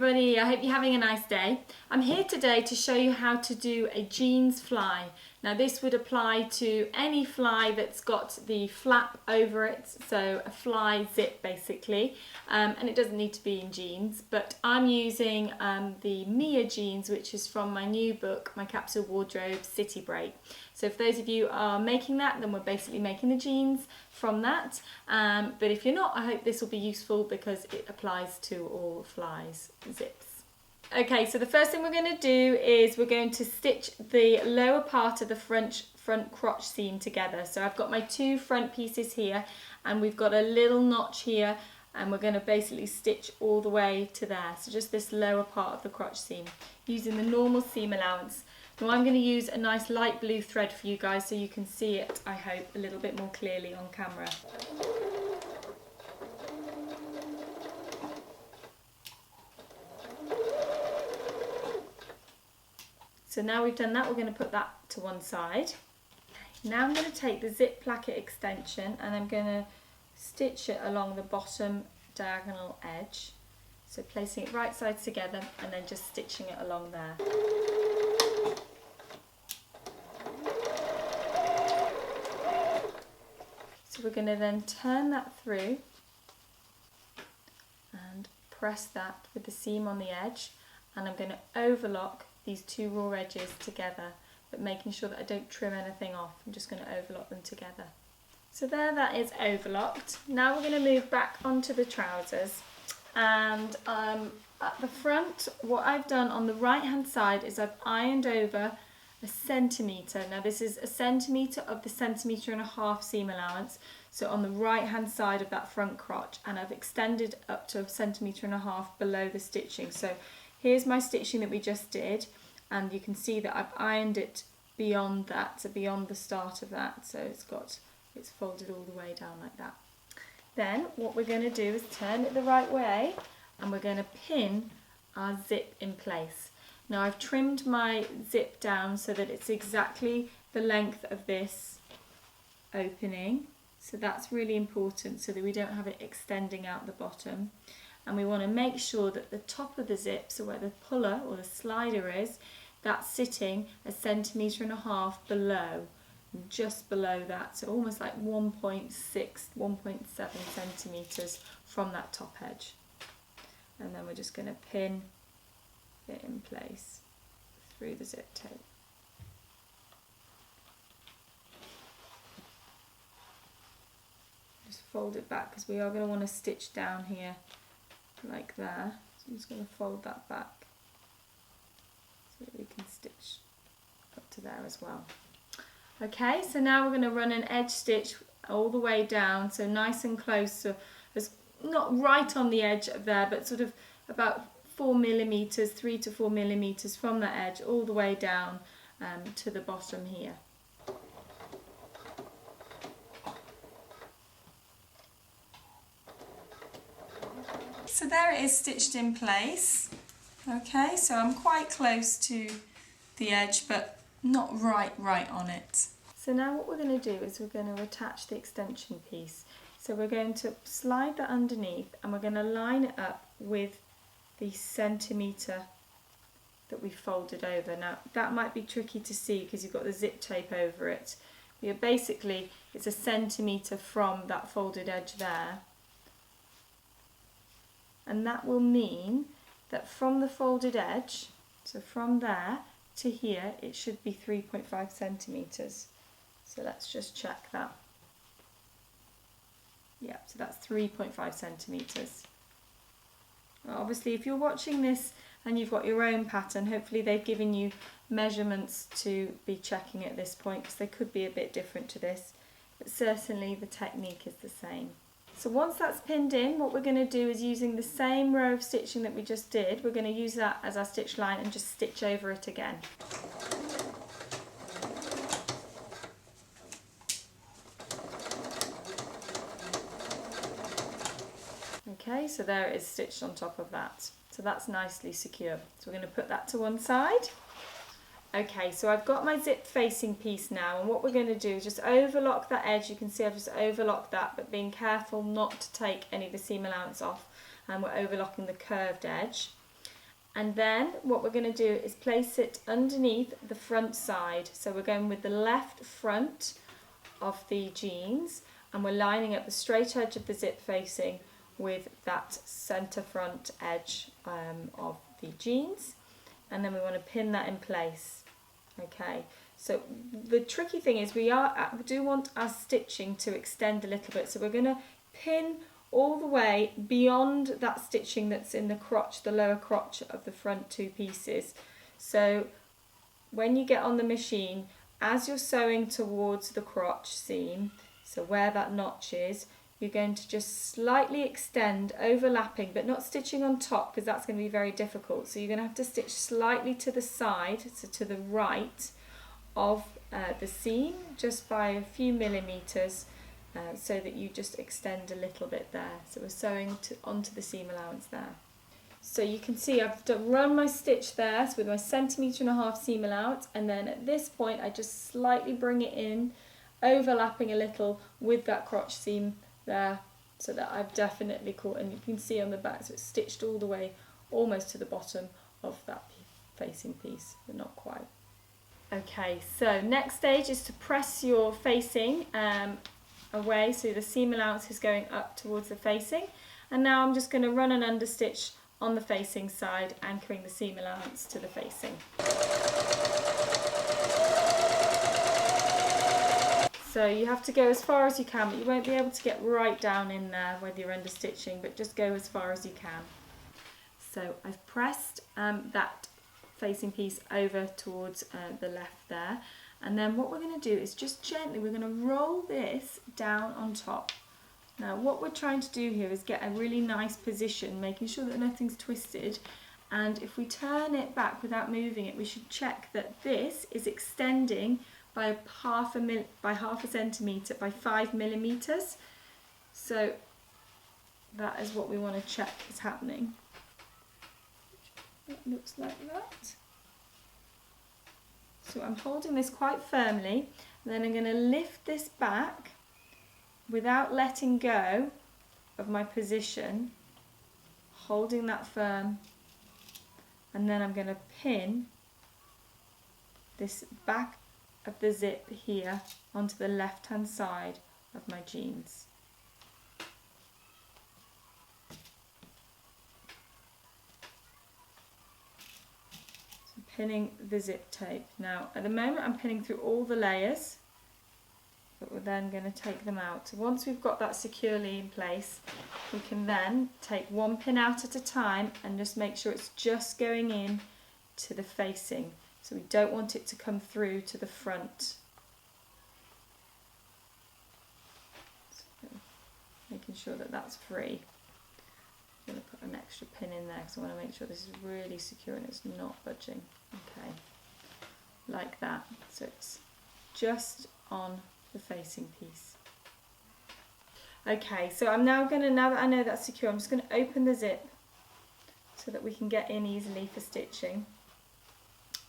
everybody, I hope you're having a nice day. I'm here today to show you how to do a jeans fly. Now this would apply to any fly that's got the flap over it, so a fly zip basically, and it doesn't need to be in jeans, but I'm using the Mia jeans, which is from my new book, My Capsule Wardrobe City Break. So if those of you are making that, then we're basically making the jeans from that, but if you're not, I hope this will be useful because it applies to all flies zips. Okay, so the first thing we're going to do is we're going to stitch the lower part of the front crotch seam together. So I've got my two front pieces here and we've got a little notch here, and we're going to basically stitch all the way to there. So just this lower part of the crotch seam using the normal seam allowance. Now I'm going to use a nice light blue thread for you guys so you can see it, I hope, a little bit more clearly on camera. So now we've done that, we're going to put that to one side. Now I'm going to take the zip placket extension and I'm going to stitch it along the bottom diagonal edge. So placing it right sides together and then just stitching it along there. So we're going to then turn that through and press that with the seam on the edge, and I'm going to overlock these two raw edges together, but making sure that I don't trim anything off. I'm just going to overlock them together. So there, that is overlocked. Now we're going to move back onto the trousers, and at the front what I've done on the right hand side is I've ironed over a centimetre. Now this is a centimetre of the 1.5 cm seam allowance, so on the right hand side of that front crotch, and I've extended up to 1.5 cm below the stitching. So here's my stitching that we just did, and you can see that I've ironed it beyond that, so beyond the start of that, so it's folded all the way down like that. Then what we're going to do is turn it the right way and we're going to pin our zip in place. Now I've trimmed my zip down so that it's exactly the length of this opening, so that's really important so that we don't have it extending out the bottom. And we want to make sure that the top of the zip, so where the puller or the slider is, that's sitting 1.5 cm below, just below that, so almost like 1.6, 1.7 centimetres from that top edge. And then we're just going to pin it in place through the zip tape. Just fold it back because we are going to want to stitch down here like there, so I'm just going to fold that back so that we can stitch up to there as well. Okay, so now we're going to run an edge stitch all the way down, so nice and close, so it's not right on the edge of there, but sort of about 4 millimeters, 3 to 4 millimeters from that edge all the way down to the bottom here. So there it is stitched in place. Okay, so I'm quite close to the edge but not right on it. So now what we're going to do is we're going to attach the extension piece. So we're going to slide that underneath and we're going to line it up with the centimetre that we folded over. Now that might be tricky to see because you've got the zip tape over it. But basically it's 1 centimetre from that folded edge there. And that will mean that from the folded edge, so from there to here, it should be 3.5 centimetres. So let's just check that. Yeah, so that's 3.5 centimetres. Well, obviously, if you're watching this and you've got your own pattern, hopefully they've given you measurements to be checking at this point because they could be a bit different to this, but certainly the technique is the same. So once that's pinned in, what we're going to do is using the same row of stitching that we just did, we're going to use that as our stitch line and just stitch over it again. Okay, so there it is stitched on top of that. So that's nicely secure. So we're going to put that to one side. Okay, so I've got my zip facing piece now, and what we're going to do is just overlock that edge. You can see I've just overlocked that, but being careful not to take any of the seam allowance off, and we're overlocking the curved edge. And then what we're going to do is place it underneath the front side. So we're going with the left front of the jeans, and we're lining up the straight edge of the zip facing with that centre front edge of the jeans, and then we want to pin that in place. Okay, so the tricky thing is we do want our stitching to extend a little bit, so we're going to pin all the way beyond that stitching that's in the crotch, the lower crotch of the front two pieces. So when you get on the machine, as you're sewing towards the crotch seam, so where that notch is, you're going to just slightly extend, overlapping, but not stitching on top because that's going to be very difficult. So you're going to have to stitch slightly to the side, so to the right of the seam, just by a few millimetres, so that you just extend a little bit there. So we're sewing onto the seam allowance there. So you can see I've run my stitch there, so with my 1.5 cm seam allowance, and then at this point I just slightly bring it in, overlapping a little with that crotch seam there, so that I've definitely caught, and you can see on the back, so it's stitched all the way almost to the bottom of that facing piece, but not quite. Okay, so next stage is to press your facing away, so the seam allowance is going up towards the facing, and now I'm just going to run an understitch on the facing side, anchoring the seam allowance to the facing. So you have to go as far as you can, but you won't be able to get right down in there with your understitching, but just go as far as you can. So I've pressed that facing piece over towards the left there, and then what we're going to do is just gently, we're going to roll this down on top. Now what we're trying to do here is get a really nice position, making sure that nothing's twisted, and if we turn it back without moving it, we should check that this is extending by half a centimetre by 5 millimetres. So that is what we want to check is happening. It looks like that. So I'm holding this quite firmly, and then I'm going to lift this back without letting go of my position, holding that firm, and then I'm going to pin this back of the zip here onto the left hand side of my jeans. So pinning the zip tape. Now at the moment I'm pinning through all the layers, but we're then going to take them out. So once we've got that securely in place, we can then take one pin out at a time and just make sure it's just going in to the facing. So we don't want it to come through to the front. So making sure that that's free. I'm going to put an extra pin in there because I want to make sure this is really secure and it's not budging. Okay, like that. So it's just on the facing piece. Okay, so I'm now going to, now that I know that's secure, I'm just going to open the zip so that we can get in easily for stitching.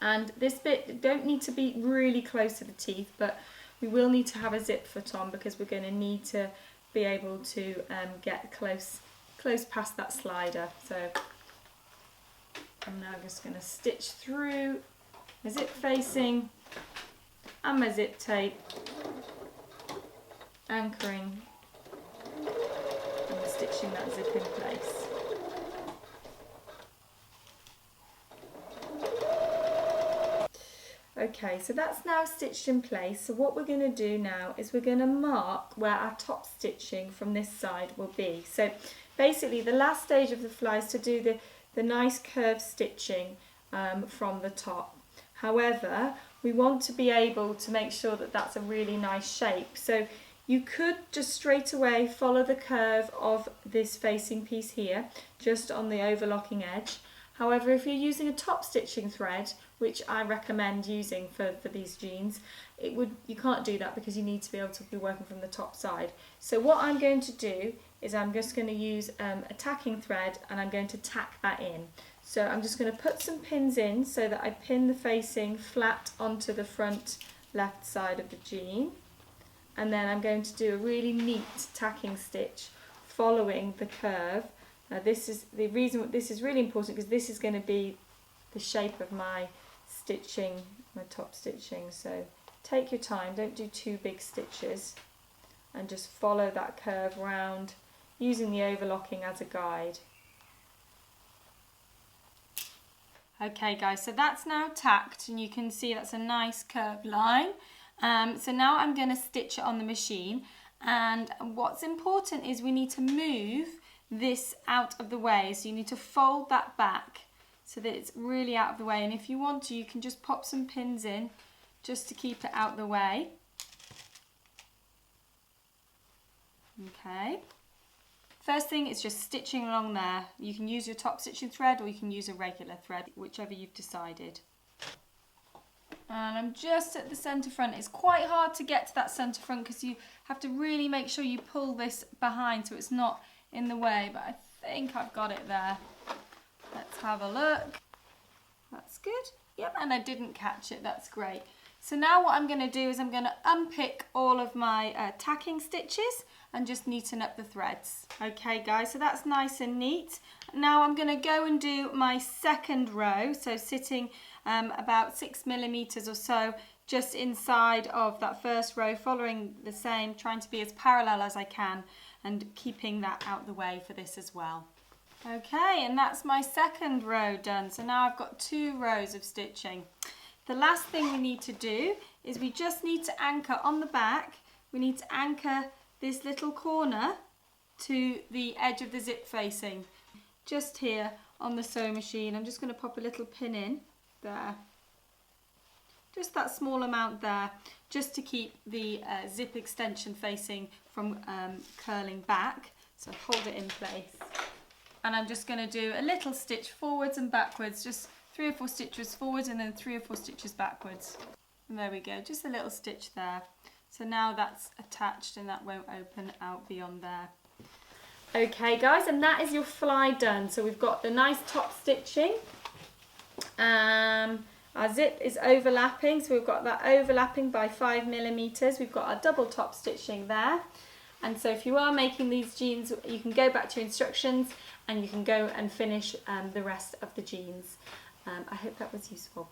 And this bit don't need to be really close to the teeth, but we will need to have a zip foot on because we're going to need to be able to get close past that slider. So I'm now just going to stitch through my zip facing and my zip tape, anchoring and stitching that zip in place. Okay, so that's now stitched in place. So what we're going to do now is we're going to mark where our top stitching from this side will be. So basically the last stage of the fly is to do the nice curved stitching from the top. However, we want to be able to make sure that that's a really nice shape. So you could just straight away follow the curve of this facing piece here, just on the overlocking edge. However, if you're using a top stitching thread, which I recommend using for these jeans, you can't do that because you need to be able to be working from the top side. So what I'm going to do is I'm just going to use a tacking thread and I'm going to tack that in. So I'm just going to put some pins in so that I pin the facing flat onto the front left side of the jean, and then I'm going to do a really neat tacking stitch following the curve This is the reason this is really important, because this is going to be the shape of my stitching, my top stitching. So take your time, don't do too big stitches, and just follow that curve round using the overlocking as a guide. Okay guys, so that's now tacked, and you can see that's a nice curved line. So now I'm going to stitch it on the machine, and what's important is we need to move this out of the way. So you need to fold that back so that it's really out of the way, and if you want to, you can just pop some pins in just to keep it out of the way. Okay. First thing is just stitching along there. You can use your top stitching thread, or you can use a regular thread, whichever you've decided. And I'm just at the centre front. It's quite hard to get to that centre front because you have to really make sure you pull this behind so it's not in the way, but I think I've got it there. Let's have a look. That's good. Yep, and I didn't catch it. That's great. So now what I'm going to do is I'm going to unpick all of my tacking stitches and just neaten up the threads. Okay guys, so that's nice and neat. Now I'm going to go and do my second row, so sitting about 6mm or so just inside of that first row, following the same, trying to be as parallel as I can and keeping that out the way for this as well. Okay, and that's my second row done. So now I've got 2 rows of stitching. The last thing we need to do is we just need to anchor on the back. We need to anchor this little corner to the edge of the zip facing. Just here on the sewing machine, I'm just going to pop a little pin in there. Just that small amount there, just to keep the zip extension facing from curling back. So hold it in place. And I'm just going to do a little stitch forwards and backwards, just 3 or 4 stitches forwards and then 3 or 4 stitches backwards. And there we go, just a little stitch there. So now that's attached and that won't open out beyond there. Okay guys, and that is your fly done. So we've got the nice top stitching. Our zip is overlapping, so we've got that overlapping by 5mm. We've got our double top stitching there. And so if you are making these jeans, you can go back to your instructions and you can go and finish the rest of the jeans. I hope that was useful.